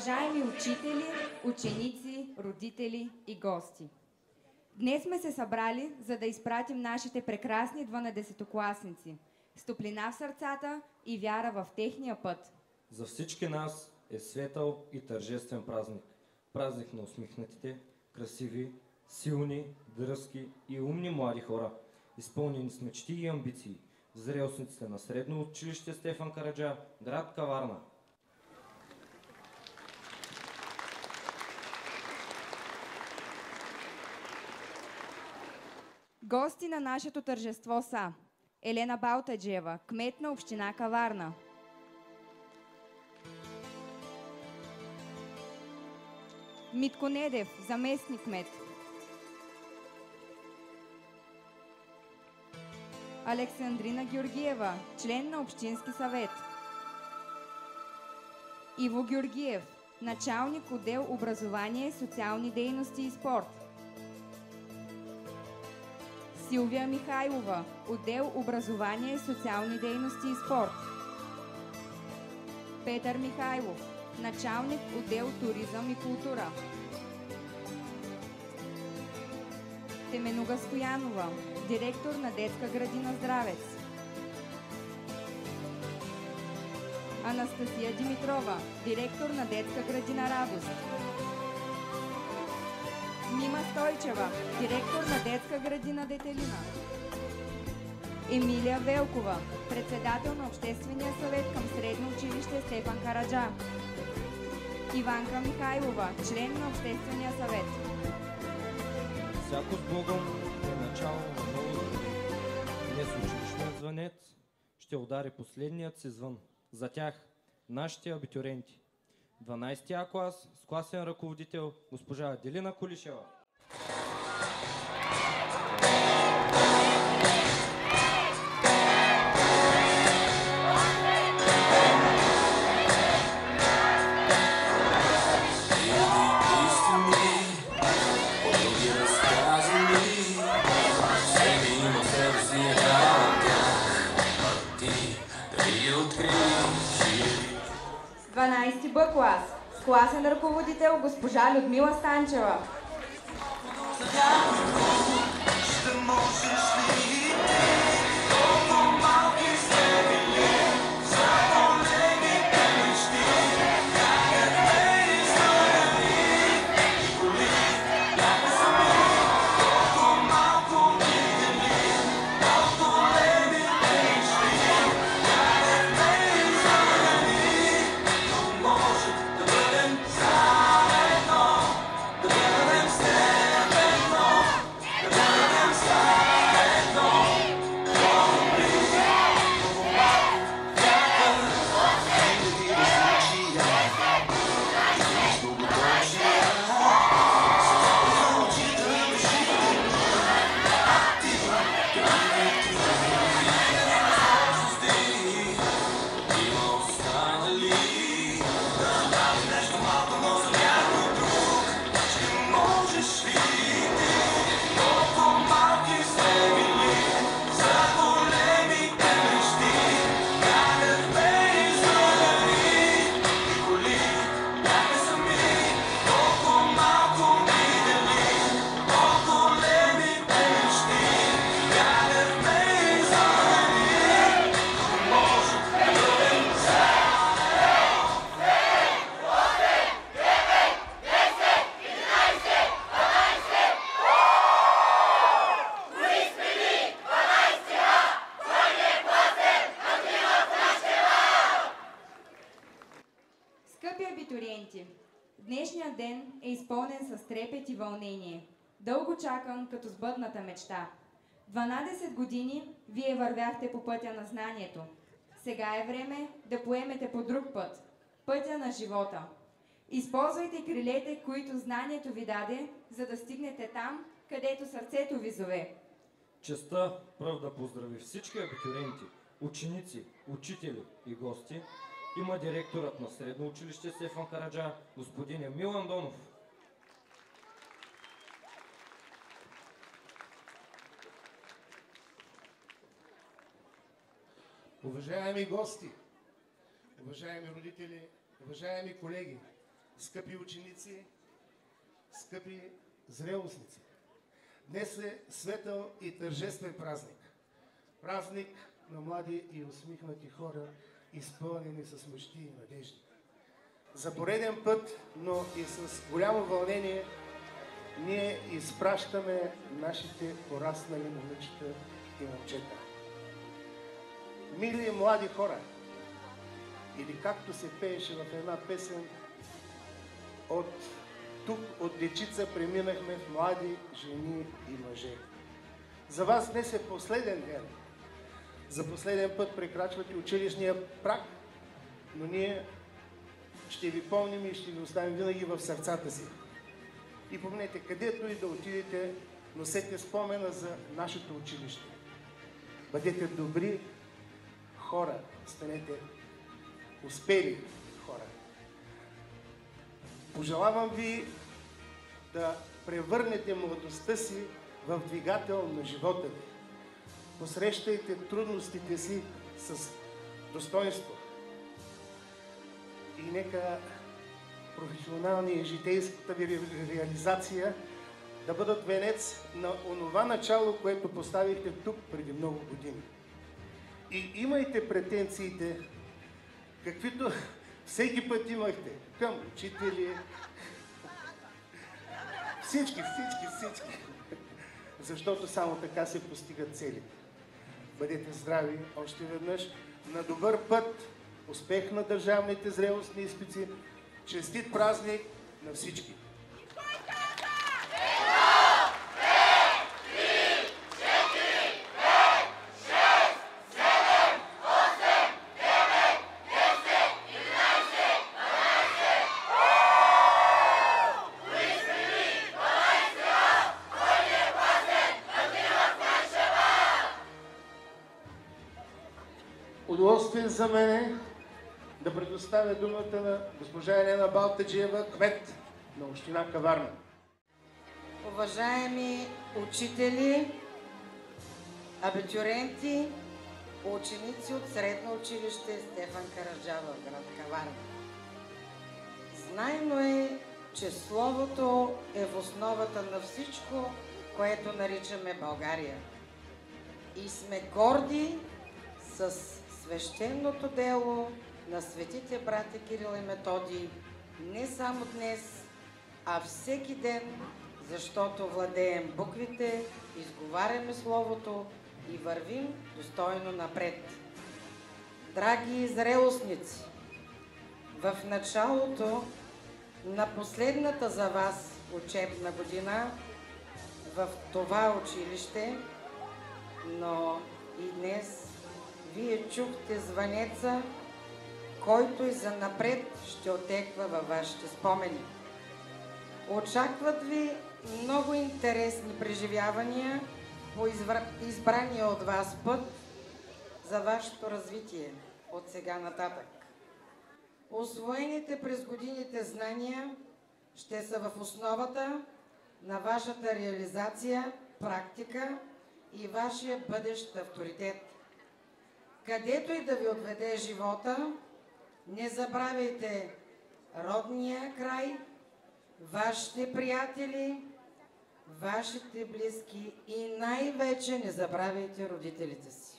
Уважаеми учители, ученици, родители и гости! Днес сме се събрали, за да изпратим нашите прекрасни 12-класници с топлина в сърцата и вяра в техния път. За всички нас е светъл и тържествен празник. Празник на усмихнатите, красиви, силни, дръзки и умни млади хора, изпълнени с мечти и амбиции, зрелостниците на Средно училище Стефан Караджа, град Каварна. Гости на нашето тържество са Елена Балтаджиева, кмет на община Каварна; Митко Недев, заместник кмет; Александрина Георгиева, член на Общински съвет; Иво Георгиев, началник отдел образование, социални дейности и спорт; Силвия Михайлова, отдел образование, социални дейности и спорт; Петър Михайлов, началник отдел туризъм и култура; Теменуга Стоянова, директор на детска градина Здравец; Анастасия Димитрова, директор на детска градина Радост; Мима Стойчева, директор на детска градина Детелина; Емилия Велкова, председател на Обществения съвет към Средно училище Стефан Караджа; Иванка Михайлова, член на Обществения съвет. Всяко с Богом е начало на ново година. Днес училищният звънец ще удари последният си звън. За тях, нашите абитюренти. 12 А клас с класен ръководител госпожа Аделина Колишева. Б клас с класен ръководител госпожа Людмила Станчева. Днешният ден е изпълнен с трепет и вълнение, дълго чакан като сбъдната мечта. 12 години вие вървяхте по пътя на знанието. Сега е време да поемете по друг път, пътя на живота. Използвайте крилете, които знанието ви даде, за да стигнете там, където сърцето ви зове. Честта пръв да поздрави всички абитуренти, ученици, учители и гости има директорът на Средно училище Стефан Караджа, господин Емил Андонов. Уважаеми гости, уважаеми родители, уважаеми колеги, скъпи ученици, скъпи зрелостници! Днес е светъл и тържествен празник. Празник на млади и усмихнати хора, изпълнени с мечти и надежди. За пореден път, но и с голямо вълнение, ние изпращаме нашите пораснали момичета и момчета. Мили млади хора, или както се пееше в една песен, от тук, от дечица, преминахме в млади жени и мъже. За вас днес е последен ден. За последен път прекрачвате училищния праг, но ние ще ви помним и ще ви оставим винаги в сърцата си. И помнете, където и да отидете, носете спомена за нашето училище. Бъдете добри хора, станете успели хора. Пожелавам ви да превърнете младостта си в двигател на живота ви. Посрещайте трудностите си с достоинство. И нека професионалния и житейската ви реализация да бъдат венец на онова начало, което поставихте тук преди много години. И имайте претенциите, каквито всеки път имахте към учители, всички. Защото само така се постигат целите. Бъдете здрави още веднъж, на добър път, успех на държавните зрелостни изпити, честит празник на всички! Удоволствие за мен да предоставя думата на госпожа Елена Балтаджиева, кмет на община Каварна. Уважаеми учители, абитуриенти, ученици от средно училище Стефан Караджа в град Каварна. Знайно е, че Словото е в основата на всичко, което наричаме България. И сме горди с свещеното дело на светите брати Кирил и Методий не само днес, а всеки ден, защото владеем буквите, изговаряме Словото и вървим достойно напред. Драги зрелостници, в началото на последната за вас учебна година в това училище, но и днес вие чухте звънеца, който и занапред ще отеква във вашите спомени. Очакват ви много интересни преживявания по избрания от вас път за вашето развитие от сега нататък. Усвоените през годините знания ще са в основата на вашата реализация, практика и вашия бъдещ авторитет. Където и да ви отведе живота, не забравяйте родния край, вашите приятели, вашите близки и най-вече не забравяйте родителите си.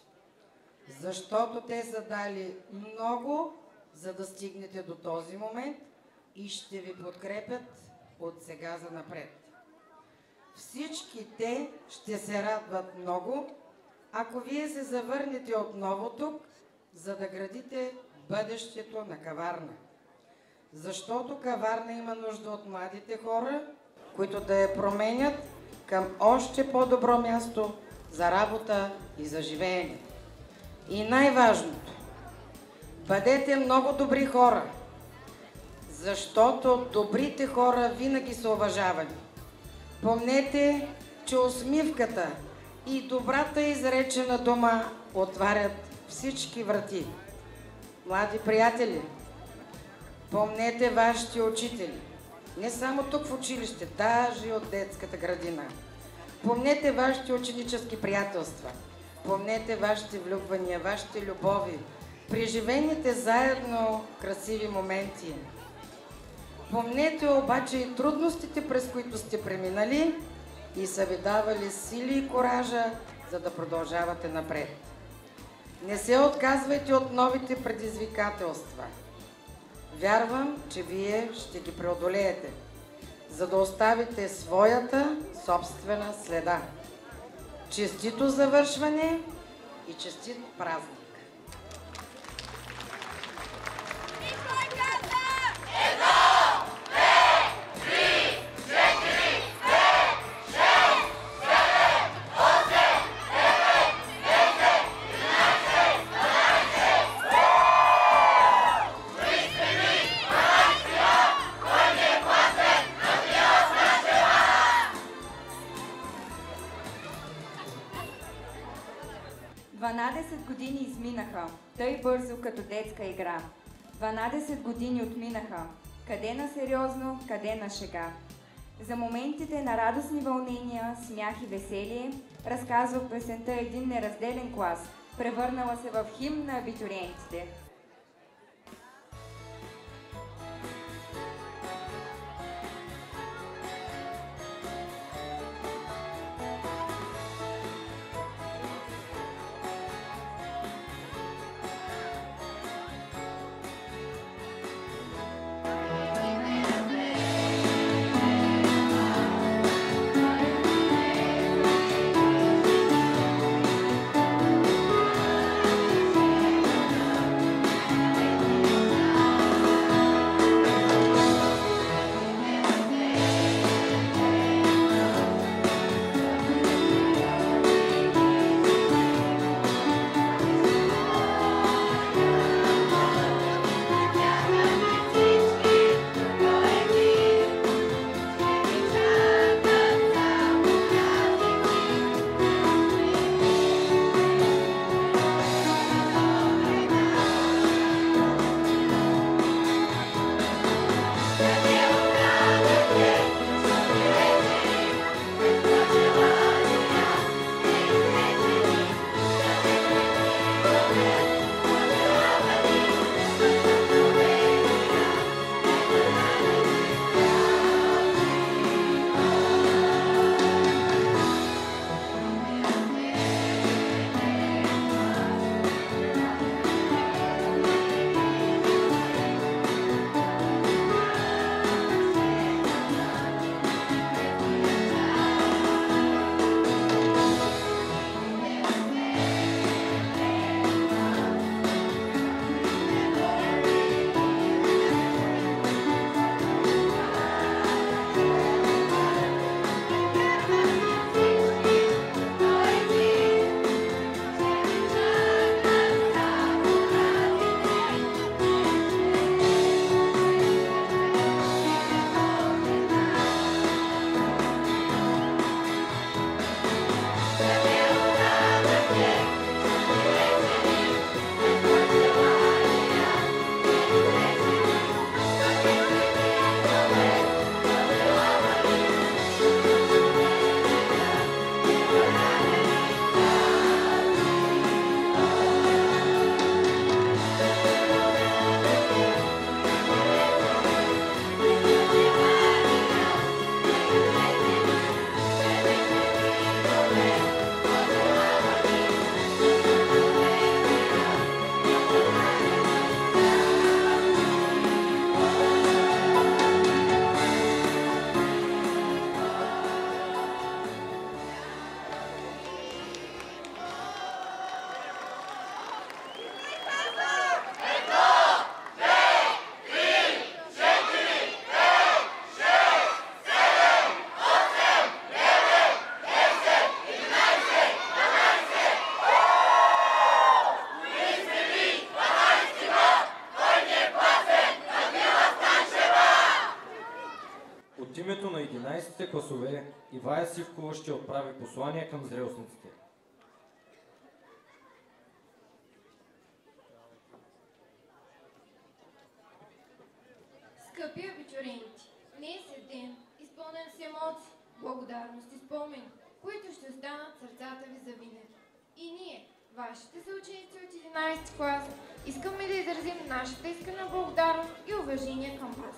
Защото те са дали много, за да стигнете до този момент и ще ви подкрепят от сега за напред. Всички те ще се радват много, ако вие се завърнете отново тук, за да градите бъдещето на Каварна. Защото Каварна има нужда от младите хора, които да я променят към още по-добро място за работа и за живеене. И най-важното, бъдете много добри хора, защото добрите хора винаги са уважавани. Помнете, че усмивката и добрата изречена дума отварят всички врати. Млади приятели, помнете вашите учители, не само тук в училище, даже от детската градина. Помнете вашите ученически приятелства, помнете вашите влюбвания, вашите любови, преживените заедно красиви моменти. Помнете обаче и трудностите, през които сте преминали и са ви давали сили и коража, за да продължавате напред. Не се отказвайте от новите предизвикателства. Вярвам, че вие ще ги преодолеете, за да оставите своята собствена следа. Честито завършване и честит празник! Години изминаха, тъй бързо като детска игра. 12 години отминаха, къде на сериозно, къде на шега. За моментите на радостни вълнения, смях и веселие, разказва песента един неразделен клас, превърнала се в химн на абитуриентите. От името на 11-те класове Ивая Сивкова ще отправи послание към зрелостниците. Скъпи абитуриенти, днес е ден, изпълнен с емоции, благодарност и спомени, които ще останат в сърцата ви завинаги. И ние, вашите съученици от 11 клас, искаме да изразим нашата искрена благодарност и уважение към вас.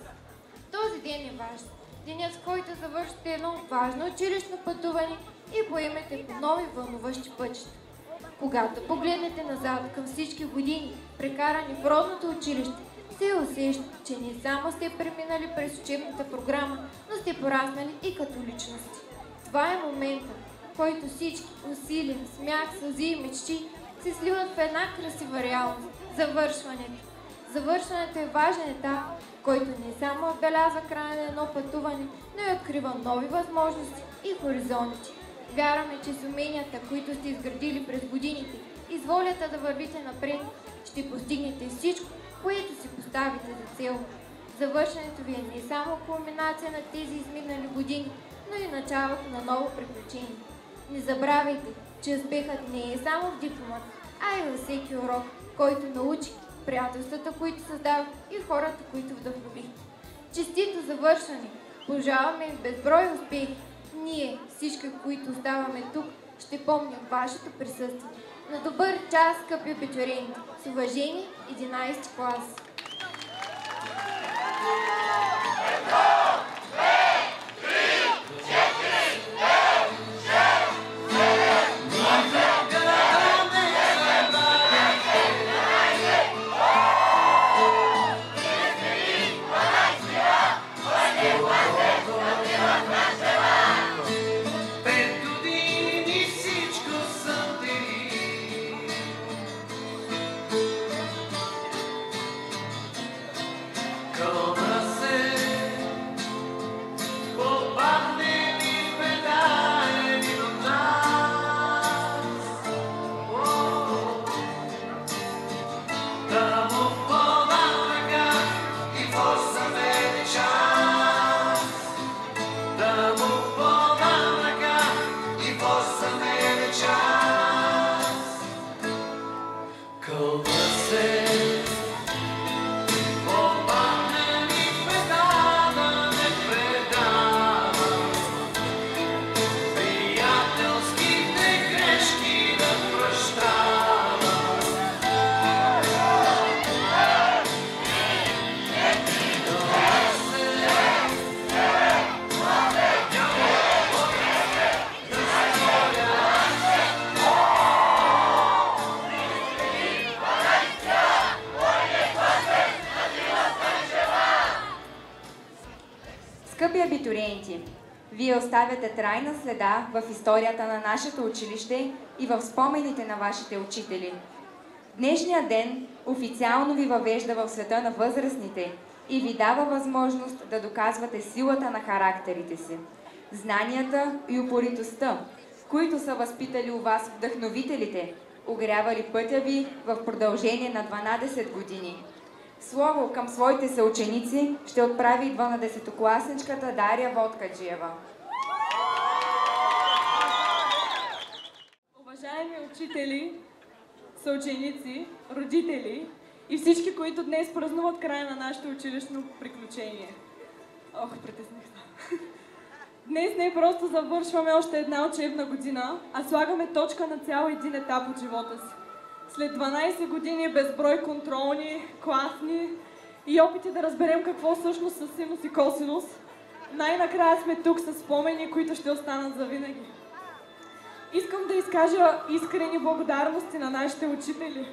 Този ден е важен. Денят, с който завършите едно важно училищно пътуване и поемете по нови вълнуващи пътища. Когато погледнете назад към всички години, прекарани в родното училище, се усеща, че не само сте преминали през учебната програма, но сте пораснали и като личности. Това е момента, в който всички усилия, смях, сълзи и мечти се сливат в една красива реалност – завършването. Завършването е важен етап, който не само отбелязва края на едно пътуване, но и открива нови възможности и хоризонти. Вярваме, че с уменията, които сте изградили през годините и с волята да вървите напред, ще постигнете всичко, което си поставите за цел. Завършването ви е не само кулминация на тези изминали години, но и началото на ново приключение. Не забравяйте, че успехът не е само в дипломата, а и във всеки урок, който научих, приятелствата, които създавах и хората, които вдъхновихте. Честито завършване! Пожелаваме ви безброй успехи! Ние, всички, които оставаме тук, ще помним вашето присъствие. На добър час, скъпи абитуриенти! С уважение, 11 клас! Скъпи абитуриенти, вие оставяте трайна следа в историята на нашето училище и в спомените на вашите учители. Днешният ден официално ви въвежда в света на възрастните и ви дава възможност да доказвате силата на характерите си, знанията и упоритостта, които са възпитали у вас вдъхновителите, огрявали пътя ви в продължение на 12 години. Слово към своите съученици ще отправи 12-класничката Дария Водкаджиева. Уважаеми учители, съученици, родители и всички, които днес празнуват края на нашето училищно приключение. Притеснах се. Днес не просто завършваме още една учебна година, а слагаме точка на цял един етап от живота си. След 12 години безброй контролни, класни и опити да разберем какво всъщност са синус и косинус, най-накрая сме тук с спомени, които ще останат завинаги. Искам да изкажа искрени благодарности на нашите учители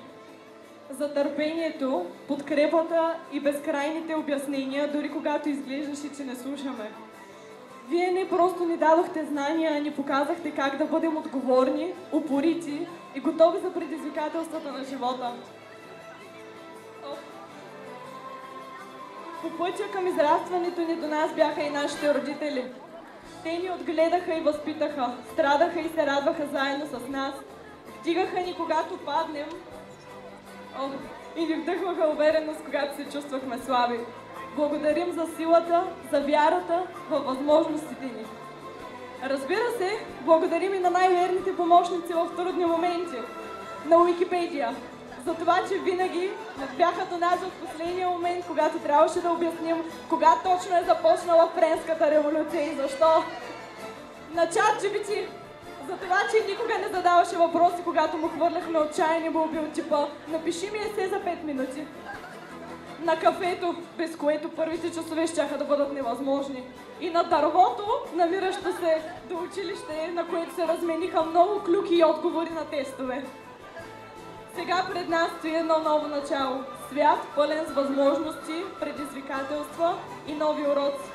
за търпението, подкрепата и безкрайните обяснения, дори когато изглеждаше, че не слушаме. Вие не просто ни дадохте знания, а ни показахте как да бъдем отговорни, упорити и готови за предизвикателствата на живота. По пътя към израстването ни до нас бяха и нашите родители. Те ни отгледаха и възпитаха, страдаха и се радваха заедно с нас, вдигаха ни когато паднем и ни вдъхваха увереност, когато се чувствахме слаби. Благодарим за силата, за вярата във възможностите ни. Разбира се, благодарим и на най-верните помощници в трудни моменти, на Уикипедия, за това, че винаги бяха до нас в последния момент, когато трябваше да обясним кога точно е започнала Френската революция и защо. На ChatGPT, за това, че никога не задаваше въпроси, когато му хвърляхме отчаяни молби от типа "Напиши ми есе за 5 минути". на кафето, без което първите часове щяха да бъдат невъзможни, и на дървото, намиращо се до училище, на което се размениха много клюки и отговори на тестове. Сега пред нас стои едно ново начало. Свят, пълен с възможности, предизвикателства и нови уроци.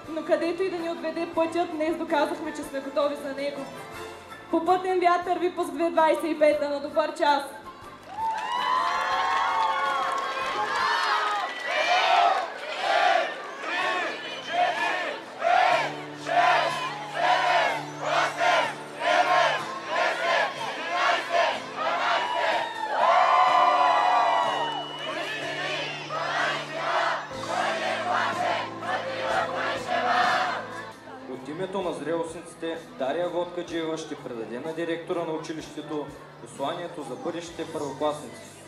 Но където и да ни отведе пътят, днес доказахме, че сме готови за него. По пътен вятър, випуск 2025, на добър час! От името на зрелостниците Дария Водкаджиева ще предаде на директора на училището посланието за бъдещите първокласници.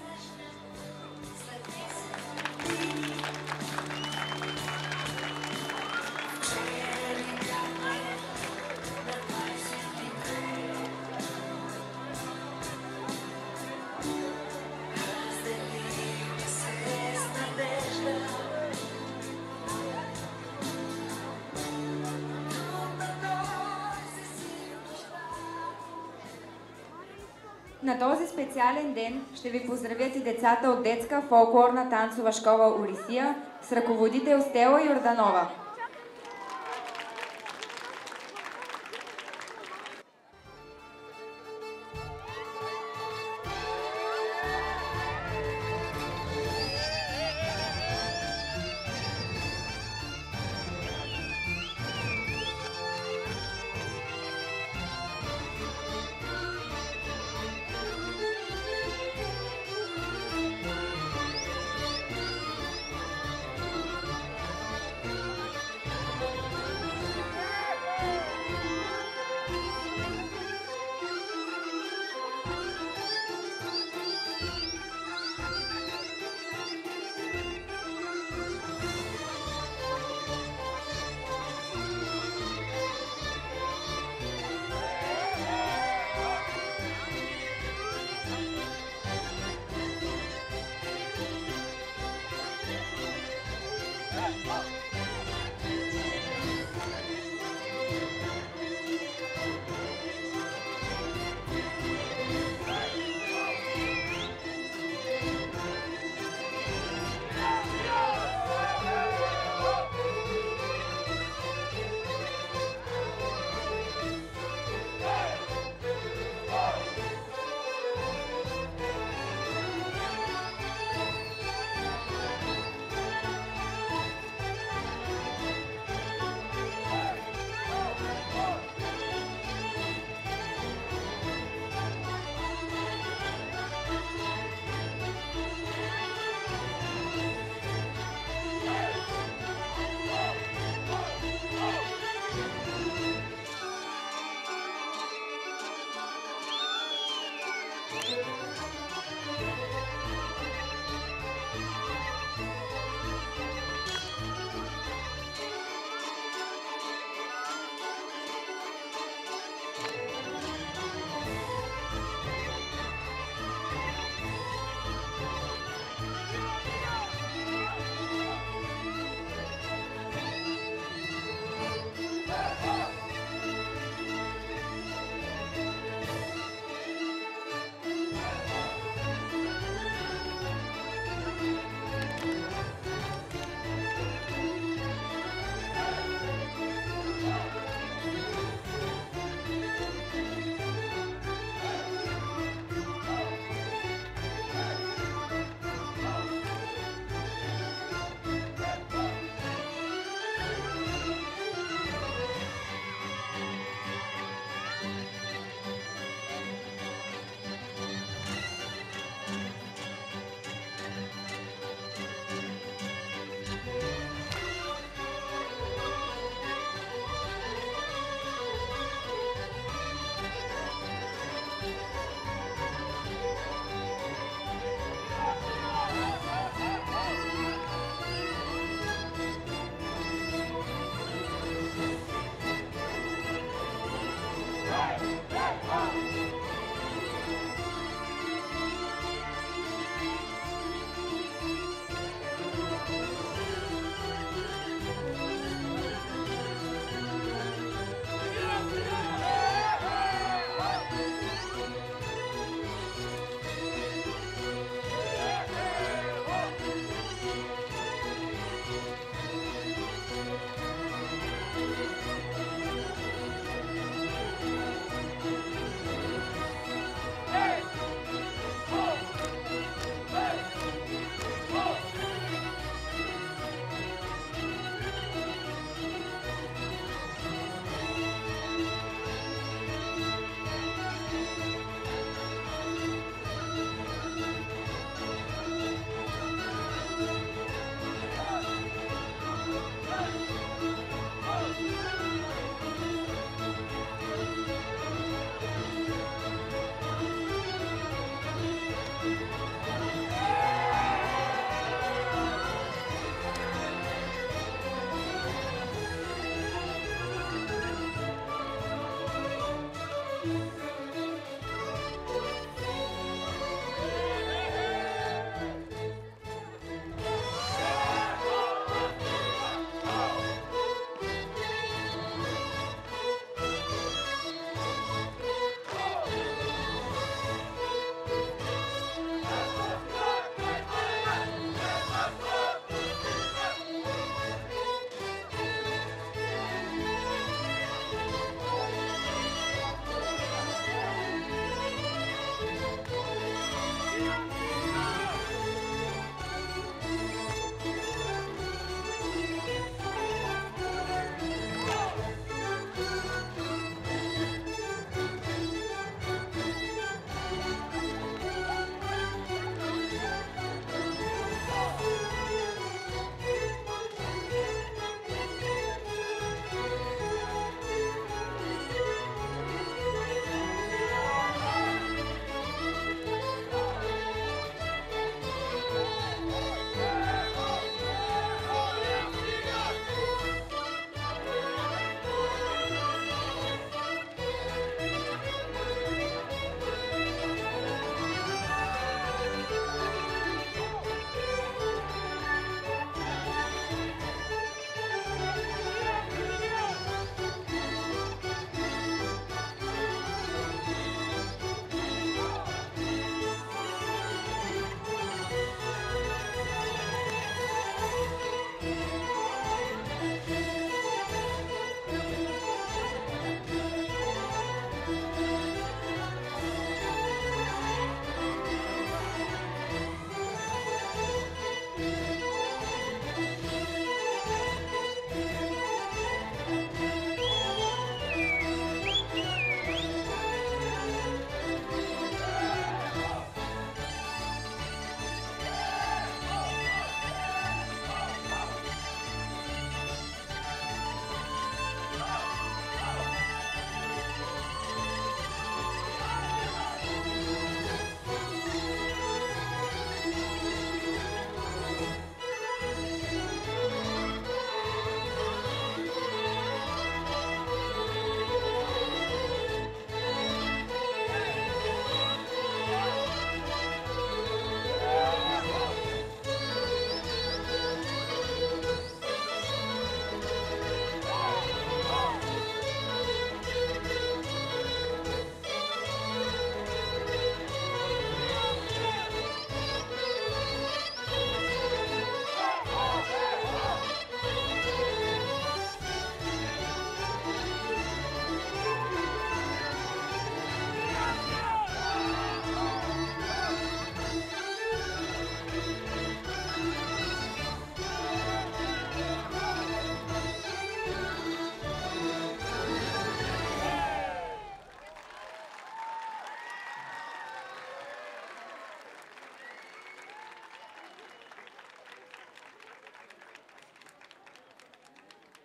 На този специален ден ще ви поздравят и децата от детска фолклорна танцова школа Орисия с ръководител Стела Йорданова.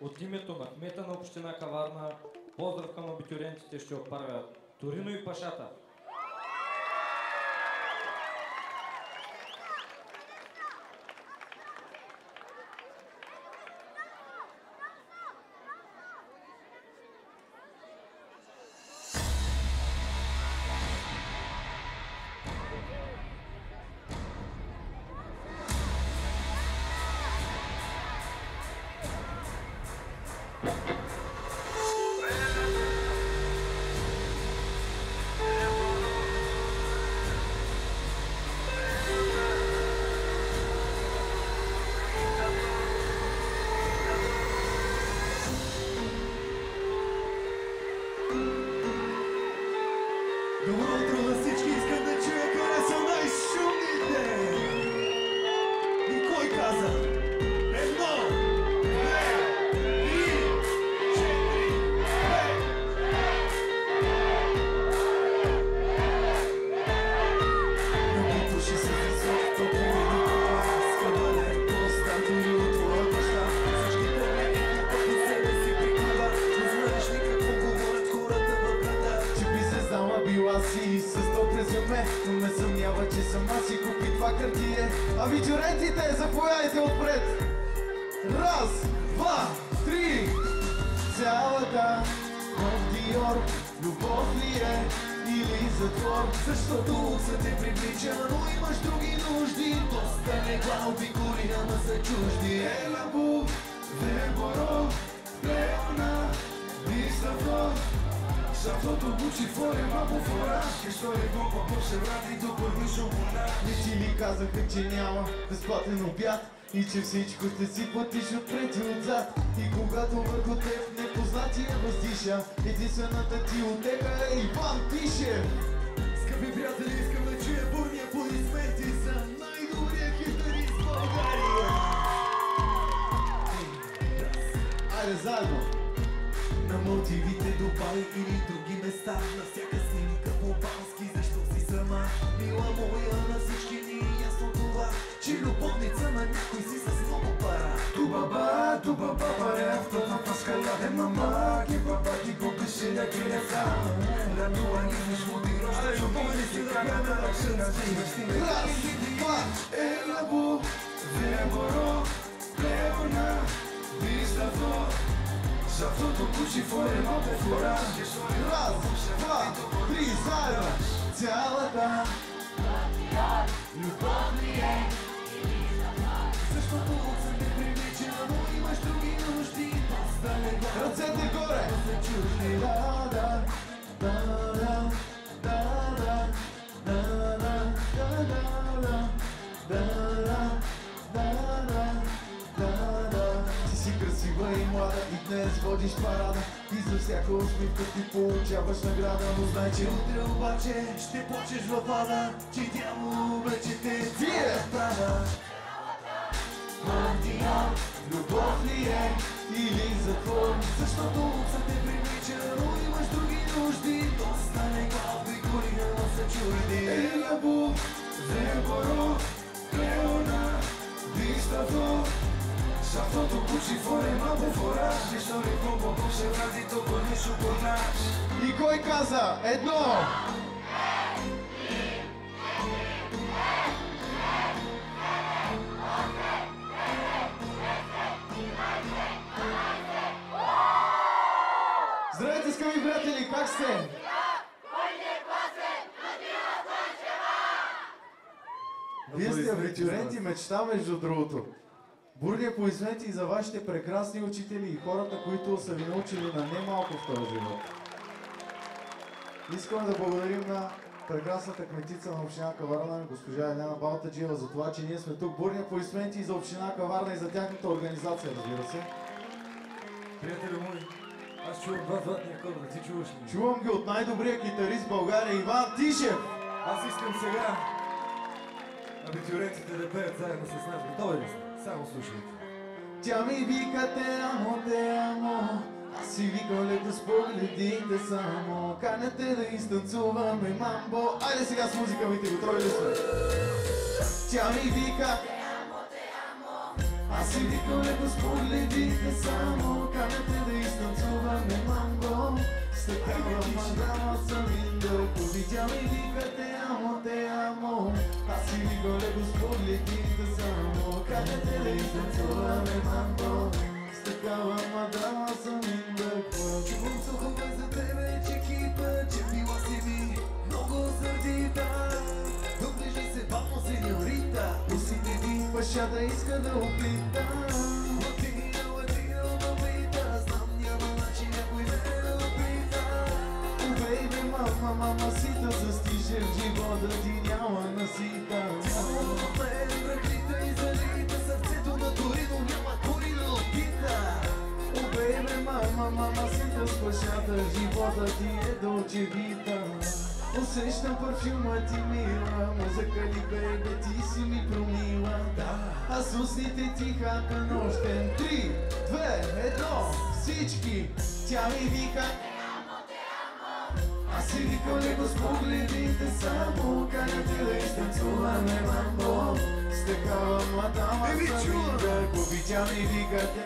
От името на кмета на община Каварна, поздрав към абитуриентите ще отправя Торино и Пашата. Абитуриентите, заповядайте отпред! Раз, два, три! Цялата в Диор любов ли е или затвор? Защото лукса те привлича, но имаш други нужди. Доста легла обиколи, ама са чужди. Елабу, Веборо, Леона, Бисафо. Защото Гучи форе, мамо фора. Che storie dopo посеврати до първишо вона. Не ти ли казаха, че няма безплатен обяд и че всичко ще си платиш отпред и отзад? И когато върху теб непознатия въздиша, единствената ти отека е Иван Тишев. Скъпи приятели, искам да чуя бурни аплодисменти за най-добрия китарист в България. Айде заедно! На Малдивите, Дубай или други места, на всяка снимка по-балски, защо си сама? Мила моя, на всички ни е ясно това, че любовница на някой си с много пара. Тубаба, паря, в това паскала е мама, ки баба ти го пише на кинеца. На това ни не шмуди роща, любовни си да бяме ръкшена стига. Раз, два, елабу, Веборо, Леона, Бисафо. Защото Гучи форе, мамо фора. Раз, два, три, заедно! Цялата любов ли е? Защото лукса не привлича, но имаш други нужди. Ръцете горе! И млада, и днес водиш парада и за всяка усмивка ти получаваш награда. Но знай, че утре обаче ще почеш в ада, че дявол вече те права. Мантия, любов ли е или затвор? Защото лукса те привлича, но имаш други нужди. Доста легла и горина са чужди. Елабу, Веборо, Леона, Бисафо. Защото Гучи форе, мамо фора. Che storie dopo посеврати до първишо вона. И кой каза? Едно! Здравейте, скъпи приятели, как сте? Вие сте абитуриенти, мечта между другото. Бурни аплодисменти за вашите прекрасни учители и хората, които са ви научили на немалко в този живот. Искам да благодарим на прекрасната кметица на община Каварна, госпожа Елена Балтаджиева, за това, че ние сме тук. Бурни аплодисменти и за община Каварна и за тяхната организация, разбира се. Приятели мои, аз чувам два златни акорда, ти чуваш ли? Чувам ги от най-добрия китарист в България, Иван Тишев! Аз искам сега абитуриентите да пеят заедно с нас. Готови ли сте? Само слушайте. Тя ми вика те амо, аз си викам леко с погледите само. Каня те да изтанцуваме мамбо. Айде сега с музика, бите, готови ли сме? Тя ми вика Аз си викам леко с погледите само, канете да изтанцуваме манго. С такава мадама съм индък, обичам и вика те амо. Аз си викам леко с погледите само, канете да изтанцуваме манго. С такава мадама съм индък. Чувам слухове за тебе, че кипа, че била си ми много сърдита. Доближи се бавно, сеньорита, усите ти пашата иска да оплита. Латина, мамита, знам няма начин някой ме да опита. Бейби, мама сита, с тише в живота ти няма насита. Тяло на мен ръклита и залита, сърцето на Торино няма кой да опита. Бейби, мама сита, с пашата живота ти е дълчевита. Усещам парфюма ти мила, музъка ли бейбе ти си ми промила. Аз устните ти хака нощен. 3, 2, 1, всички. Тя ми вика аз си викам леко с погледите само, канете да изтанцуваме мамбо. С такава мадама съм индък, обичам и викате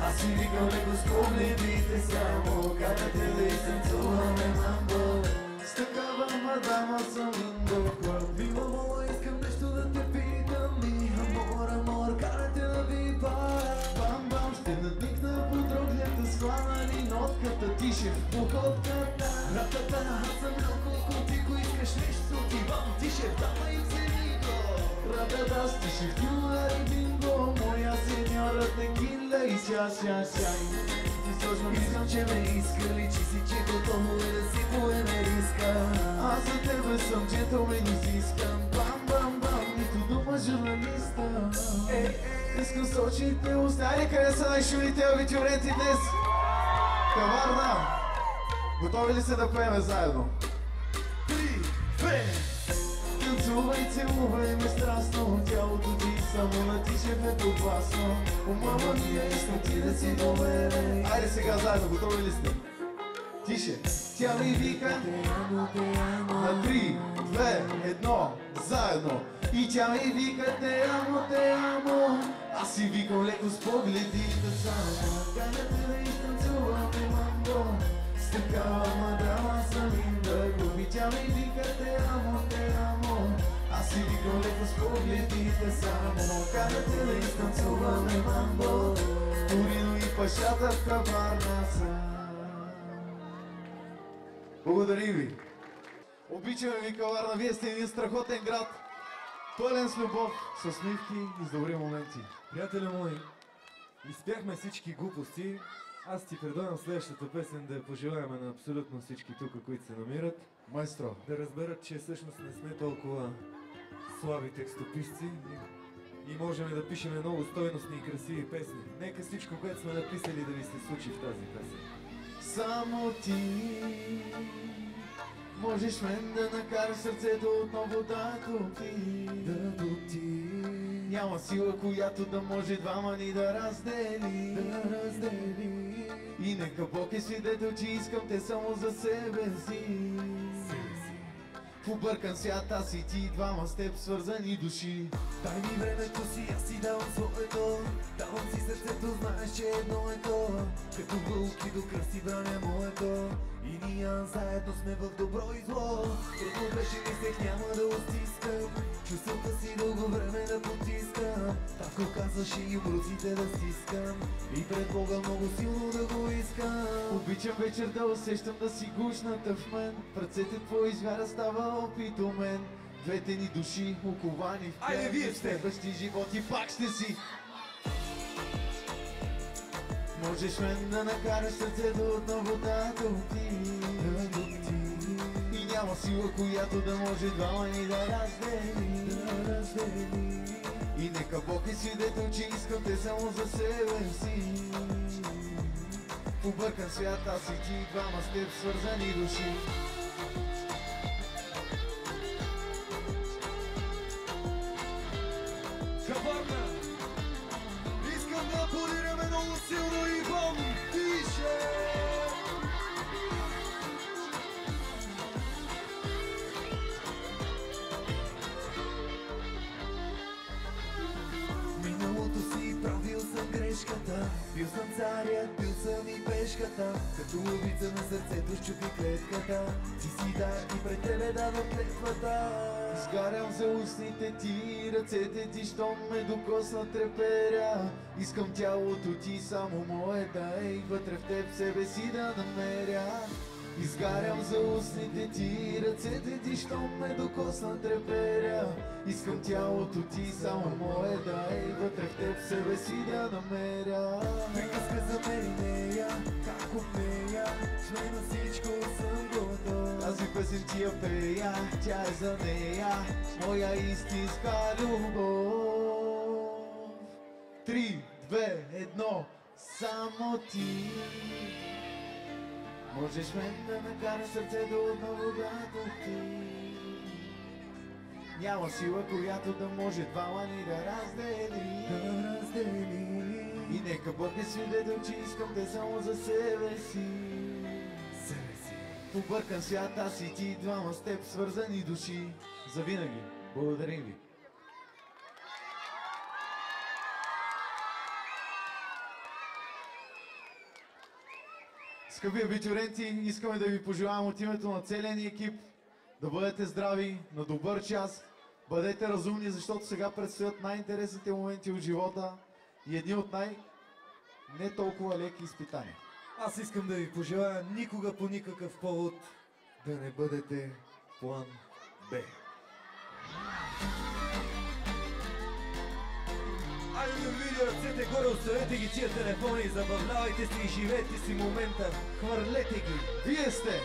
аз си викам леко с погледите само, канете да изтанцуваме мамбо. С такава мадама съм индък. Вила мола, искам нещо да те питам ми. Амор, канете да ви пара. Бам, ще надникна под роглята, схванали нотката, тише в походката. Ратата, аз съм малко котико, искаш нещо, ти бам, тише, дама и вземи го. Ратата, стише в тюлари бинго, моя сеньора текила и ся. Ти сложно искам, че ме искали, че си че готово е да си поеме риска. Аз за тебе съм джентълмен и изискам. Бам, нито дума журналиста. Искам с очите остали, къде са най-шумните абитюренти днес? Каварна! Готови ли се да пеем заедно? 3, 2! Танцувай, целувай ме страстно, тялото ти само на тишев е подвластно. Умама ми я искам ти да си доверен. Айде сега заедно, готови ли сте? Тише! Тя ми вика на 3, 2, 1, заедно. И тя ми вика те амо. Аз си викам леко с погледите само, канете да изтанцуваме мамбо. С такава мадама съм индък, обича ми вика те амо. Аз си викам леко с погледите само, канете да изтанцуваме мамбо. Торино и пашата в каварна са. Благодаря ви! Обичаме ви Каварна, вие сте един страхотен град, пълен с любов, с усмивки и с добри моменти. Приятели мои, изпяхме всички глупости. Аз ти предлагам следващата песен да я пожелаем на абсолютно всички тук, които се намират. Майстро. Да разберат, че всъщност не сме толкова слаби текстописци и можем да пишем много стойностни и красиви песни. Нека всичко, което сме написали, да ви се случи в тази песен. Само ти можеш мен да накараш сърцето отново да тоти. Няма сила, която да може двама ни да раздели. И нека Бог е свидетел, че искам те само за себе си. В объркан свят аз и ти, двама с теб свързани души. Дай ми времето си, аз си давам своето. Давам си сърцето, знаеш, че едно е то. Като вълки до кръв си браня моето. И ние заедно сме в добро и зло. Трудно беше, мислех, няма да отстискам. Чувствата си дълго време да потискам. Татко казваше и обруците да стискам. И пред Бога много силно да го искам. Обичам вечер да усещам да си гушната в мен. В ръцете твои звяра става опит у мен. Двете ни души оковани в Айде, вие сте! следващи животи пак ще си. Можеш мен да накараш сърцето отново да тоти. И няма сила, която да може двама ни да раздели. И нека Бог е свидетел, че искам те само за себе си. В объркан свят аз и ти, двама с теб свързани души. Каварна! Искам да аплодираме много силно и вам дише! Бил съм царят, бил съм и пешката, като ловица на сърцето щупи клетката. Ти си дай и пред тебе давам клетвата. Изгарям за устните ти, ръцете ти, щом ме докосна треперя. Искам тялото ти, само мое дай, вътре в теб себе си да намеря. Изгарям за устните ти, ръцете ти, щом ме докосна треперя. Искам тялото ти, само мое дай, вътре в теб себе си да намеря. Приказка за мен и нея, как умея, сме на всичко съм готов. Тази песен ти я пея, тя е за нея, моя истинска любов. 3, 2, 1, само ти. Можеш мен да накара сърцето отново да тоти. Няма сила, която да може двама ни да раздели. И нека бъде свидетел, че искам те само за себе си. В объркан свят аз и ти, двама с теб свързани души. Завинаги. Благодарим ви. Скъпи абитюренти, искаме да ви пожелаем от името на целия ни екип да бъдете здрави, на добър час, бъдете разумни, защото сега предстоят най-интересните моменти от живота и едни от не толкова леки изпитания. Аз искам да ви пожелая никога по никакъв повод да не бъдете план Б. Айде да видя ръцете горе, оставете ги тия телефони, забавлявайте се и живейте си момента, хвърлете ги, вие сте!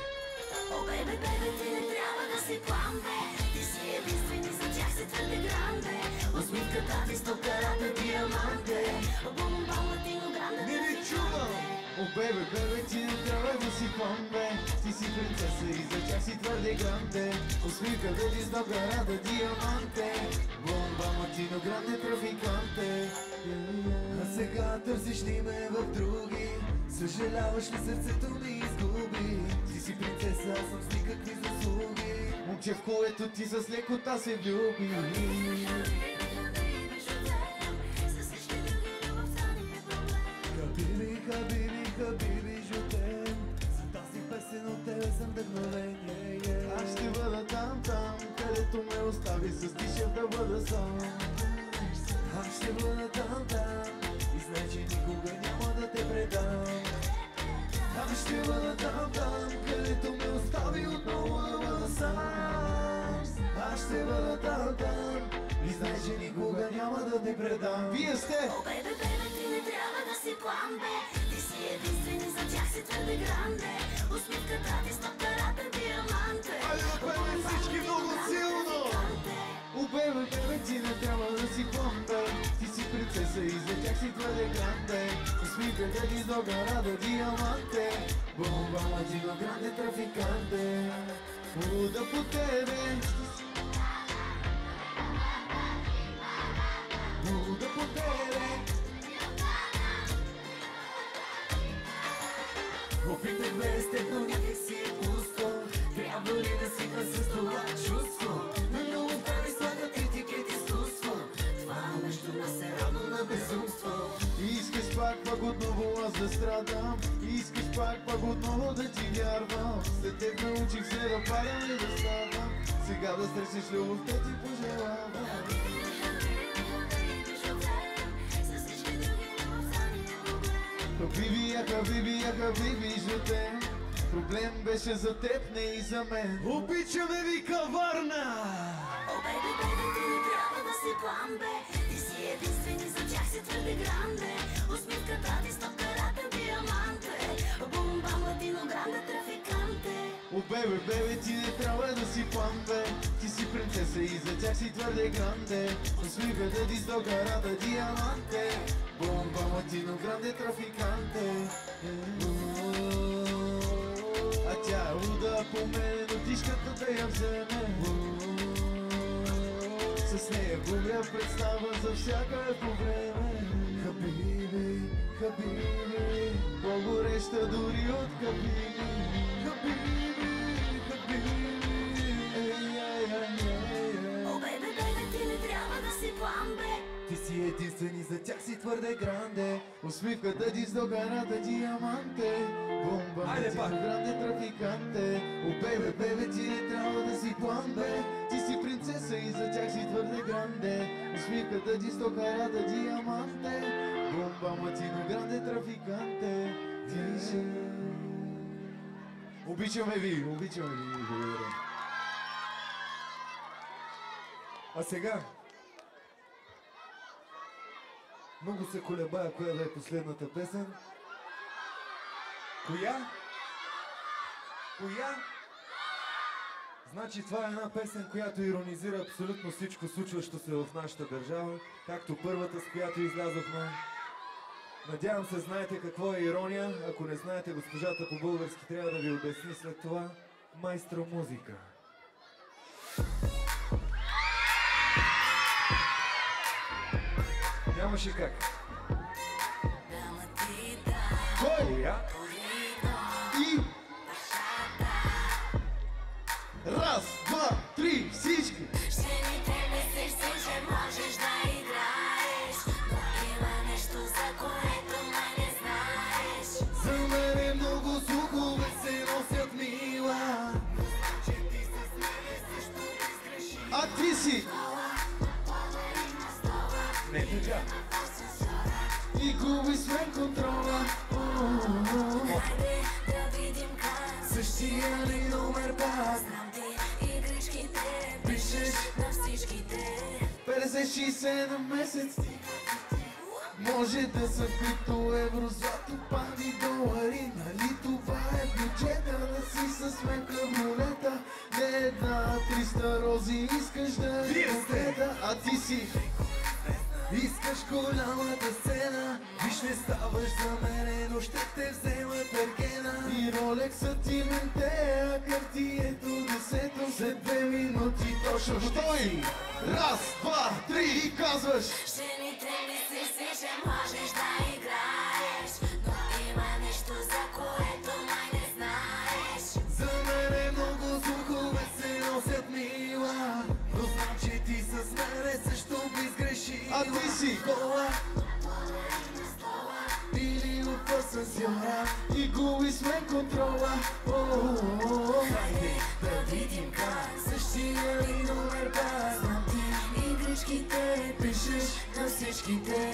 О, бебе, бебе, ти не трябва да си план Б, ти си единствен и за тях си твърде гранде. Усмивката ти 100 карата диаманте, бум-бам, латино гранде. Не ви чувам! О, бебе, бебе, ти не трябва да си план Б, ти си принцеса и за тях си твърде гранде. Усмивката ти 100 карата диаманте, бум-бам, латино гранде, трафиканте. А сега търсиш ли ме в други? Съжаляваш ли сърцето ми изгуби? Ти си принцеса, аз съм с никакви заслуги. Момче, в което ти с лекота се влюби. Хабиби, хабиби, хабиби, жутем. За тази песен от тебе съм вдъхновение. Аз ще бъда там, където ме остави с тиша да бъда сам. Аз ще бъда там и знай, че никога няма да те предам. Аз ще бъда там, където ме остави отново да бъда сам. Аз ще бъда там и знай, че никога няма да те предам. Вие сте! О, бебе, бебе, ти не трябва да си план Б, ти си единствен и за тях си твърде гранде. Усмивката ти 100 карата диаманте. Айде да пеем всички много силно! О, бебе, бебе, ти не трябва да си план Б, ти си принцеса и за тях си твърде гранде. Усмивката ти 100 карата диаманте, бум-бам, латино гранде, трафиканте. Луда по тебе, луда по тебе. Опитах без теб, но някак си е пусто. Трябва ли да си с това чувство? На любовта ми слагат етикет изкуство. Това нещо нас е равно на безумство. Искаш пак отново аз да страдам. Искаш пак отново да ти вярвам. След теб научих се да падам и да ставам. Сега да срещнеш любовта ти пожелавам. Хабиби, хабиби, хабиби, жутем. Проблем беше за теб, не и за мен. Обичаме ви, каварна! О, бебе, бебе, ти не трябва да си план Б, ти си единствен и за тях си твърде гранде. Усмивката ти 100 карата диаманте, бум-бам, латино гранде, трафиканте. О, бебе, бебе, ти не трябва да си план Б, ти си принцеса и за тях си твърде гранде. Усмивката ти 100 карата диаманте, бум-бам, латино гранде, трафиканте. А тя е луда по мен, но тишката да я вземе. С нея губя представа за всякакво време. Хабиби, хабиби, по-гореща дори от хабиби. хабиби, хабиби. О, бебе, бебе, ти не трябва да си план Б, Ти си единствени, за тях си твърде гранде. Усмивката ти с докарата диаманте. Бомба, Айде пак. гранде трафиканте. О, бебе, бебе, ти не трябва да си план, бе. Ти си принцеса и за тях си твърде гранде. Усмивката ти с докарата диаманте. Бомба, матино, гранде трафиканте. Ти си... Обичаме ви, благодаря. А сега много се колебая коя да е последната песен. Коя? Значи това е една песен, която иронизира абсолютно всичко случващо се в нашата държава, както първата, с която излязохме. Надявам се знаете какво е ирония. Ако не знаете, госпожата по български трябва да ви обясни след това. Майстро музика. Нямаше как. Коя? И... Раз, два, три, всички! Ще ни те мислиш си, че можеш да играеш, но има нещо, за което май не знаеш. За мен е много слухове се носят, мила. А ти си! Не така. И губи свен контрола. Хайде да видим как Същия ли номер пак? знам ти игричките, пишеш на всичките. 50-60 на месец. Може да са като евро, злато, пани, долари. Нали това е бюджета да си с мен кавролета? Не една 300 рози искаш да Вие е сте! букета, а ти си. Искаш голямата сцена, виж не ставаш за мене, но ще те взема търгена. И ролексът ти менте, а картието 10 след 2 минути точно ще си. Раз, два, три и казваш. Жените мислиш си, че можеш да играеш, но има нещо, за което май не знаеш. За мен е много слухове се носят, мила, но знам, че ти с мене също би сгрешила. А ти си кола или от асансьора и губи свен контрола. Хайде да видим как същия ли номер пак? Знам ти игричките, пишеш на всичките.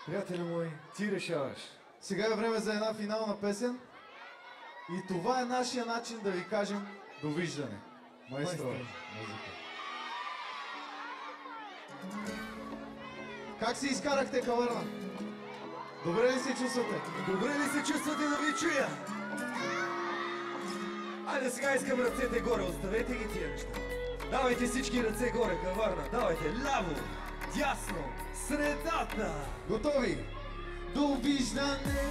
Приятели мой, ти решаваш. Сега е време за една финална песен. И това е нашия начин да ви кажем довиждане. Майстро. Музика. Как си изкарахте кавърна? Добре ли се чувствате? Добре ли се чувствате да ви чуя? Айде сега искам ръцете горе, оставете ги тия неща. Давайте всички ръце горе, каварна. Давайте ляво, дясно, средата. Готови? Довиждане,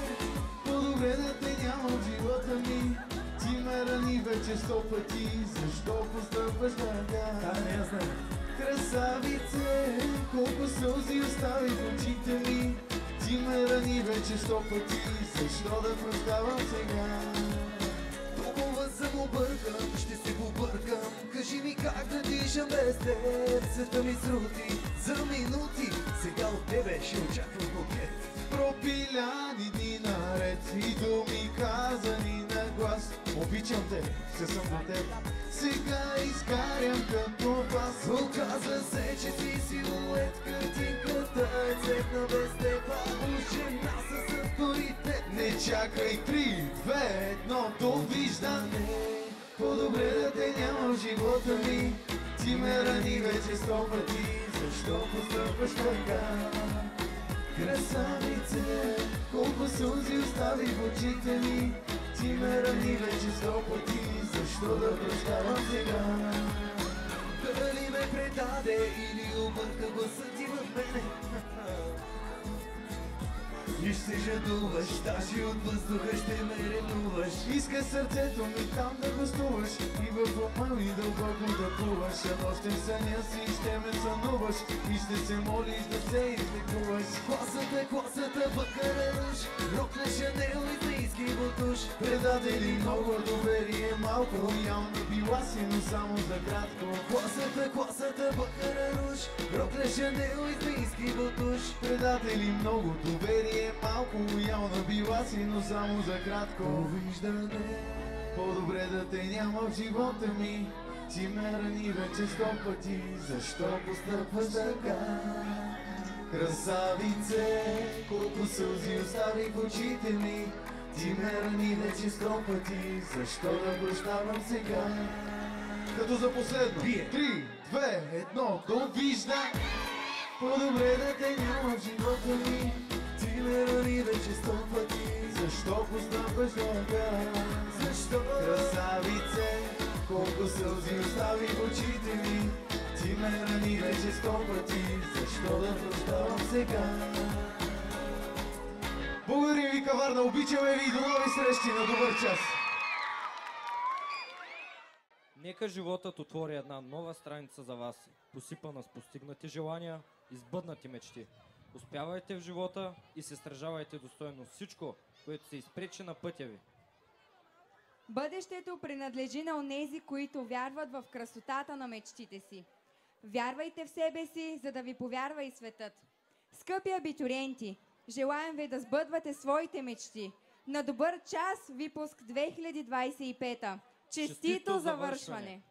по-добре да те няма в живота ми. Ти ме рани вече 100 пъти, защо постъпваш така? Не я знам. Красавице, колко сълзи остави в очите ми. Ти ме рани вече 100 пъти, защо да прощавам сега? Толкова съм объркан, ще се побъркам. Кажи ми как да дишам без теб. Света ми срути за минути. Сега от тебе ще очаквам букет. Пропиляни дни наред и думи казани на глас. Обичам те, все съм до теб. Сега изгарям като вас. Оказва се, че си силует. Картинката е цветна без теб. Жена с авторитет. Не чакай 3, 2, 1, довиждане. По-добре да те няма в живота ми. Ти ме рани вече 100 пъти, защо постъпваш така? Красавице, колко сълзи остави в очите ми. Ти ме рани вече 100 пъти, защо да прощавам сега? Дали ме предаде или обърка гласът ти в мене? И ще жадуваш, даже от въздуха ще ме ревнуваш. Иска сърцето ми там да гостуваш и в ума ми дълбоко да плуваш. А нощем съня си ще ме сънуваш и ще се молиш да се излекуваш. Класата, бъкара руш, рок на Шанел и Олимпийски бутуш. Предатели, много доверие, малко лоялна била си, но само за кратко. Класата, бахараруш, роклешен дел, олимпийски бутуш. Предатели, много доверие, малко лоялна била си, но само за кратко. Виждане, по-добре да те няма в живота ми. Ти ме рани вече 100 пъти, защо постъпваш така? Красавице, колко сълзи остави в очите ми. Ти ме рани вече 100 пъти, защо да прощавам сега? Като за последно. 3, 2, 1, довижда! По-добре да те няма в живота ми. Ти ме рани вече 100 пъти, защо постъпваш така? Защо? Красавице, колко сълзи остави в очите ми. Ти ме рани вече 100 пъти, защо да прощавам сега? Благодарим ви, Каварна, обичаме ви и до нови срещи на добър час! Нека животът отвори една нова страница за вас, посипана с постигнати желания и сбъднати мечти. Успявайте в живота и се стражавайте достойно всичко, което се изпречи на пътя ви. Бъдещето принадлежи на онези, които вярват в красотата на мечтите си. Вярвайте в себе си, за да ви повярва и светът. Скъпи абитуриенти, желаем ви да сбъдвате своите мечти. На добър час, випуск 2025. Честито завършване!